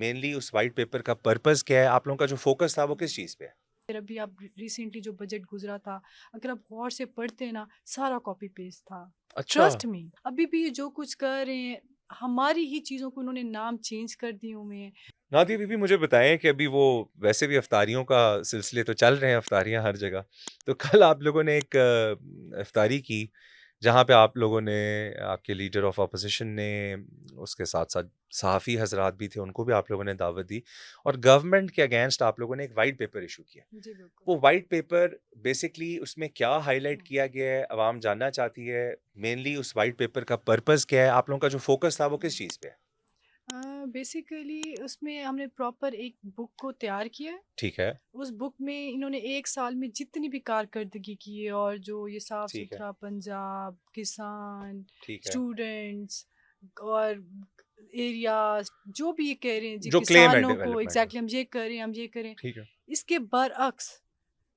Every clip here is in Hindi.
मेनली उस व्हाइट पेपर का पर्पस क्या है? आप लोगों का जो फोकस था वो किस चीज़ पे है? फिर अभी आप रिसेंटली जो बजट गुजरा था, अगर आप गौर से पढ़ते ना, सारा कॉपी पेस्ट था। अच्छा, ट्रस्ट मी, अभी भी ये जो कुछ कर रहे हैं, हमारी ही चीज़ों को उन्होंने नाम चेंज कर दिए हुए हैं। नादिया बीबी मुझे बताएँ कि अभी वो वैसे भी इफ्तारियों का सिलसिले तो चल रहे हैं, इफ्तारियाँ हर जगह। तो कल आप लोगों ने एक इफ्तारी की, जहाँ पे आप लोगों ने आपके लीडर ऑफ ऑपोज़िशन ने, उसके साथ-साथ सहाफ़ी हज़रात भी थे, उनको भी आप लोगों ने दावत दी और गवर्नमेंट के अगेंस्ट आप लोगों ने एक व्हाइट पेपर इश्यू किया। जी बिल्कुल। वो व्हाइट पेपर बेसिकली उसमें क्या हाइलाइट हम्म। किया गया है, अवाम जानना चाहती है। मेनली उस व्हाइट पेपर का पर्पस क्या है? आप लोगों का जो फोकस था वो किस चीज़ पे है? बेसिकली उसमें हमने प्रॉपर एक बुक को तैयार किया है। ठीक है, उस बुक में इन्होंने एक साल में जितनी भी कारकर्दगी की है और जो ये साफ ठीक है, सुथरा पंजाब, किसान, ठीक है। स्टूडेंट्स और एरियाज, जो भी ये कह रहे हैं जी, जो क्लेम है किसानों को डेवलपमेंट का। एग्जैक्टली हम ये करें, हम ये करें, ठीक है, इसके बरअक्स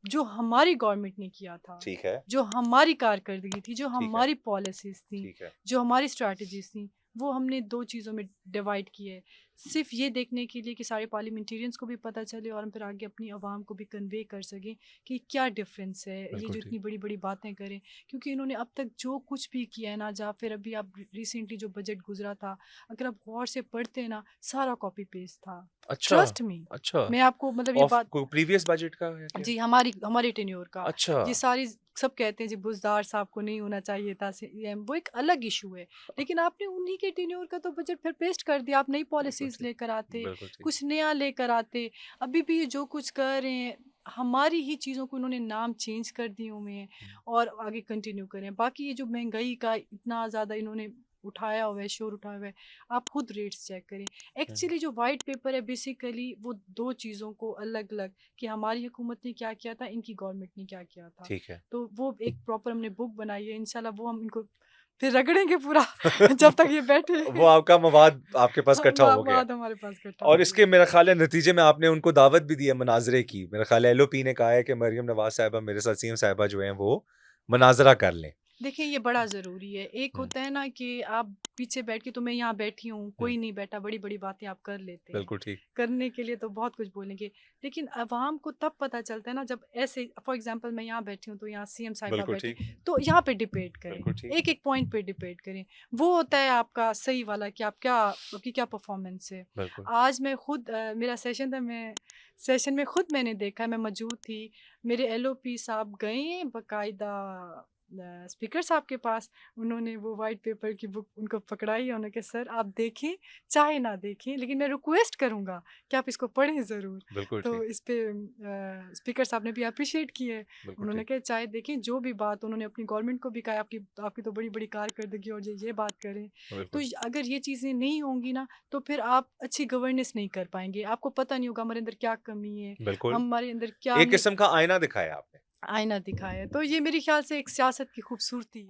जो हमारी गवर्नमेंट ने किया था, ठीक है, जो हमारी कारकर्दगी थी, जो ठीक है, हमारी पॉलिसीज़ थी, ठीक है। जो हमारी स्ट्रैटेजीज़ थी, वो हमने 2 चीज़ों में डिवाइड किए। सिर्फ़ ये देखने के लिए कि सारे पार्लियामेंटेरियंस को भी पता चले और हम फिर आगे अपनी आवाम को भी कन्वे कर सकें कि क्या डिफ़रेंस है, ये बिल्कुल जो ठीक। इतनी बड़ी-बड़ी बातें करें। क्योंकि इन्होंने अब तक जो कुछ भी किया है ना, या फिर अभी आप रिसेंटली जो बजट गुज़रा था, अगर आप गौर से पढ़ते ना, सारा कॉपी पेस्ट था। अच्छा, ट्रस्ट मी, अच्छा। मैं आपको मतलब ये ऑफ बात, को प्रीवियस बजट का या क्या? जी, हमारी हमारे टेन्योर का। अच्छा, ये सारी सब कहते हैं जी बुज़दार साहब को नहीं होना चाहिए था सीएम, वो एक अलग इश्यू है। लेकिन आपने उन्हीं के टेन्योर का तो बजट फिर पेस्ट कर दिया, आप नई बिल्कुल पॉलिसीज़ ठीक, लेकर आते, बिल्कुल ठीक। कुछ नया लेकर आते। अभी भी ये जो कुछ कर रहे हैं, हमारी ही चीज़ों को उन्होंने नाम चेंज कर दिए हुए हैं हुँ, और आगे कंटिन्यू करें। बाकी ये जो महँगाई का इतना ज़्यादा इन्होंने उठाया हुआ है, शोर उठाया हुआ है, आप खुद रेट्स चेक करें। हुँ, एक्चुअली जो व्हाइट पेपर है बेसिकली वो 2 चीज़ों को अलग-अलग, कि हमारी हुकूमत ने क्या किया था, इनकी गवर्नमेंट ने क्या किया था। ठीक है। तो वो एक प्रॉपर हमने बुक बनाई है, इंशाल्लाह वो हम इनको फिर रगड़ेंगे पूरा जब तक ये बैठे। वो आपका मवाद आपके पास हाँ, इकट्ठा हो गया है बाद हमारे पास इकट्ठा और हो इसके गया। मेरा ख़्याल है नतीजे में आपने उनको दावत भी दी है मुनाज़रे की। मेरा ख़्याल है एलओपी ने कहा है कि मरियम नवाज़ साहिबा मेरे साथ सीएम साहिबा जो हैं वो मुनाज़रा कर लें। देखिए, ये बड़ा ज़रूरी है। एक हुँ, होता है ना कि आप पीछे बैठ के, तो मैं यहाँ बैठी हूँ, हुँ, कोई नहीं बैठा, बड़ी-बड़ी बातें आप कर लेते हैं। बिल्कुल ठीक। करने के लिए तो बहुत कुछ बोलेंगे, लेकिन अवाम को तब पता चलता है ना जब ऐसे फॉर एग्ज़ाम्पल मैं यहाँ बैठी हूँ, तो यहाँ सीएम साहिबा बिल्कुल बैठी, ठीक, तो यहाँ पे डिबेट करें, बिल्कुल ठीक। एक-एक पॉइंट पे डिबेट करें। वो होता है आपका सही वाला कि आप क्या, आपकी क्या परफ़ॉर्मेंस है। बिल्कुल। आज मैं खुद मेरा सेशन था, मैं सेशन में खुद मैंने देखा, मैं मौजूद थी। मेरे एलओपी साहब गए हैं बाकायदा स्पीकर साहब के पास, उन्होंने वो व्हाइट पेपर की बुक उनको पकड़ाई है, उन्होंने कहा सर आप देखें, चाहे ना देखें, लेकिन मैं रिक्वेस्ट करूँगा कि आप इसको पढ़ें ज़रूर। बिल्कुल तो ठीक, इस पे स्पीकर साहब ने भी एप्रिशिएट किया है। बिल्कुल उन्होंने ठीक, कहा चाहे देखें, जो भी बात उन्होंने अपनी गवर्नमेंट को भी कहा, आपकी आपकी तो बड़ी-बड़ी कारकर्दगी और ये बात करें। तो बिल्कुल, अगर ये चीज़ें नहीं होंगी ना, तो फिर आप अच्छी गवर्नेंस नहीं कर पाएँगे। आपको पता नहीं होगा हमारे अंदर क्या कमी है, बिल्कुल। हमारे अंदर क्या एक हमने किस्म का आईना दिखाया आपने। आईना दिखाया है। तो ये मेरे ख़्याल से एक सियासत की खूबसूरती है।